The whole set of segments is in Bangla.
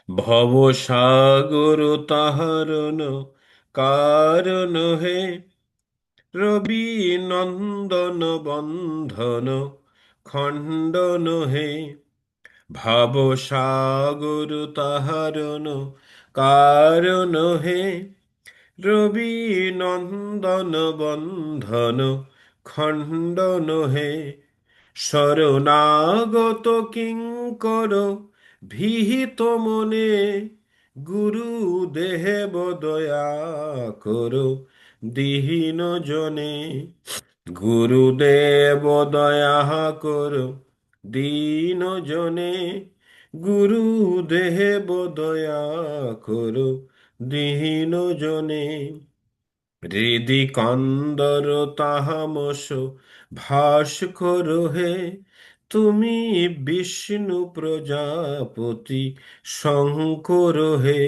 ভবসাগর তাহারন কারণ হে, রবি নন্দন বন্ধন খণ্ডন হে। ভবসাগর তাহারন কারণ হে, রবি নন্দন বন্ধন খণ্ডন হে। শরণাগত কিঙ্কর ভিহিত মনে, গুরু দেহেব দয়া করো দীন জনে। গুরুদেব দয়া করো দীন জনে, গুরুদেব দয়া করো দীন জনে। হৃদি কন্দর তাহামস ভাস্কর হে, তুমি বিষ্ণু প্রজাপতি শঙ্কর হে।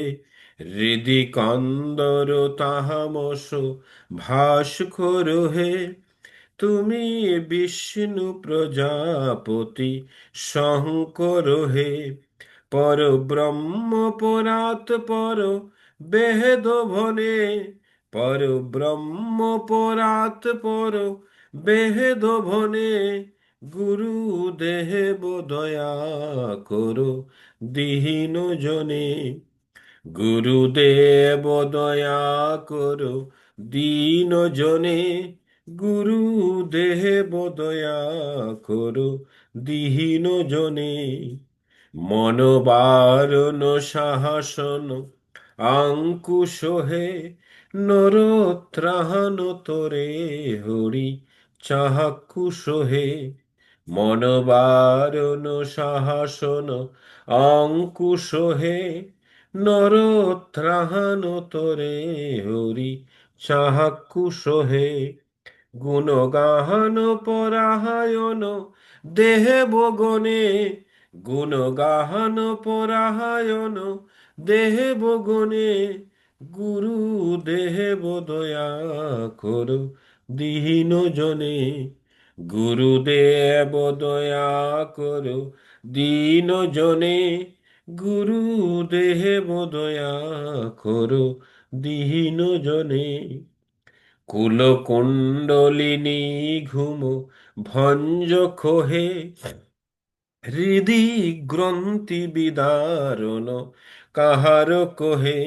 হৃদি কন্দর তাহামস ভাস্কর হে, তুমি বিষ্ণু প্রজাপতি শঙ্কর হে। পর ব্রহ্ম পরাৎ পর বেদ ভনে, পর ব্রহ্ম পরাৎ পর বেদ ভনে। গুরু দেব দয়া করো দীন জনে, গুরুদেব দয়া করো দীন জনে। গুরুদেব দয়া করো দীন জনে। মনোবারণ সাহসন আঙ্কুশ হে, নরত্রাণ তোরে হরি চাক্ষুষ হে। মনোবারণ সাহসন অঙ্কুশ হে, নরত্রাণ তোরে হরি চাক্ষুষ হে। গুণগাহন পরায়ণ দেহেব গণে, গুণগাহন পরায়ণ দেহেব গণে। গুরু দেহেব দয়া করো দীন জনে, গুরুদেব দয়া করো দীন জনে। গুরুদেব দয়া করো দীন জনে। কুলকুণ্ডলিনী ঘুম ভঞ্জ খোহে, হৃদি গ্রন্থি বিদারণ কাহার কোহে।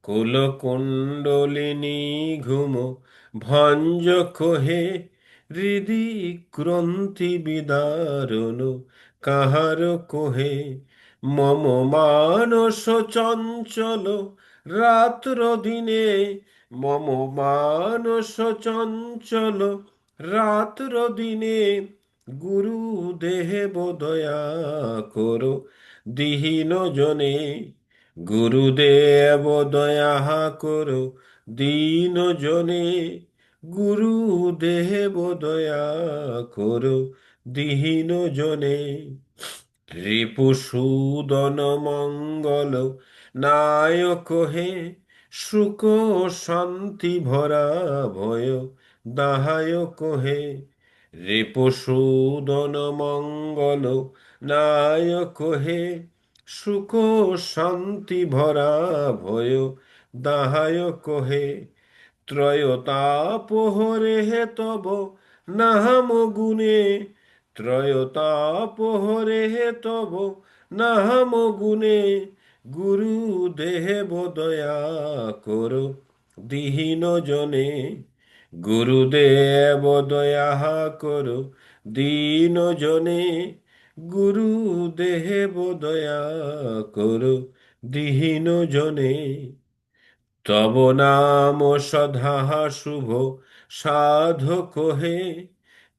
কুলকুণ্ডলিনী ঘুম ভঞ্জ খোহে, হৃদি গ্রন্থি বিদারণ কাহার কোহে। মম মানস চঞ্চল রাত্র দিনে, মম মানস চঞ্চল রাত্র দিনে। গুরু দেব দয়া করো দীন জনে, গুরুদেব দয়া করো দীন জনে। গুরুদেব দয়া করো দীন জনে। রিপুসূদন মঙ্গল নায়ক হে, সুখ শান্তি ভরা ভয় দাহায়ক হে। রিপুসূদন মঙ্গল নায়ক হে, সুখ শান্তি ভরা ভয় দাহায়ক হে। ত্রয়তাপহরে হে তব নাম গুণে, ত্রয়তাপহরে হে তব নাম গুণে। গুরু দেব দয়া করো দীন জনে, গুরুদেব দয়া করো দীন জনে। গুরুদেব দয়া করো দীন জনে। তব নাম সধা শুভ সাধক হে,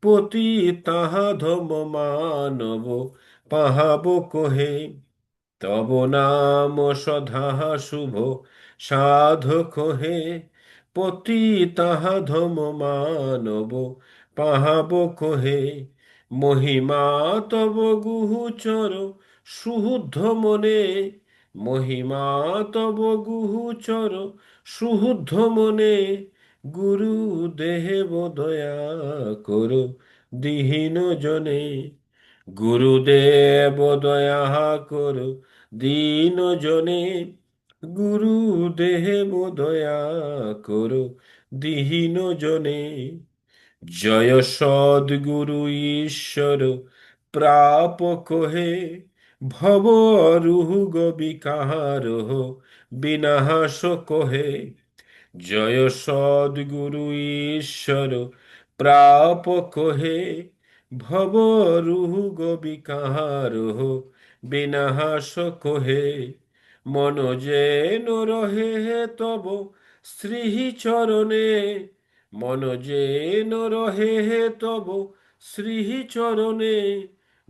পতিতাধম মানব পাহাব কোহে। তব নাম সধা শুভ সাধক হে, পতিতাধম মানব পাহাব কোহে। মহিমা তব গুহুচর সুহুদ্ধ মনে, মহিমা তব গুহুচর সুহুদ্ধ মনে। গুরু দেব দয়া করো দীন জনে, গুরুদেব দয়া করো দীন জনে, গুরুদেব দয়া করো দীন জনে। জয় সদ্গুরু ঈশ্বর প্রাপক হে, ভব রুগ বিকার বিনাশ কহে। জয় সদ্গুরু ঈশ্বর প্রাপক হে, ভব রুগ বিকার বিনাশ কহে। মন যেন রহে তব শ্রী চরণে, মন যেন রহে তব শ্রী চরণে।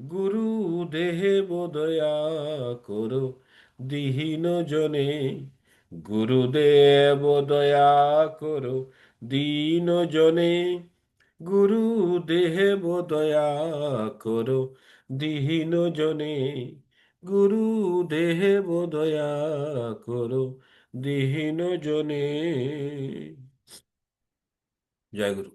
গুরুদেব দয়া করো দীন জনে, গুরুদেব দয়া করো দীন জনে। গুরুদেব দয়া করো দীন জনে, গুরুদেব দয়া করো দীন জনে। জয় গুরু।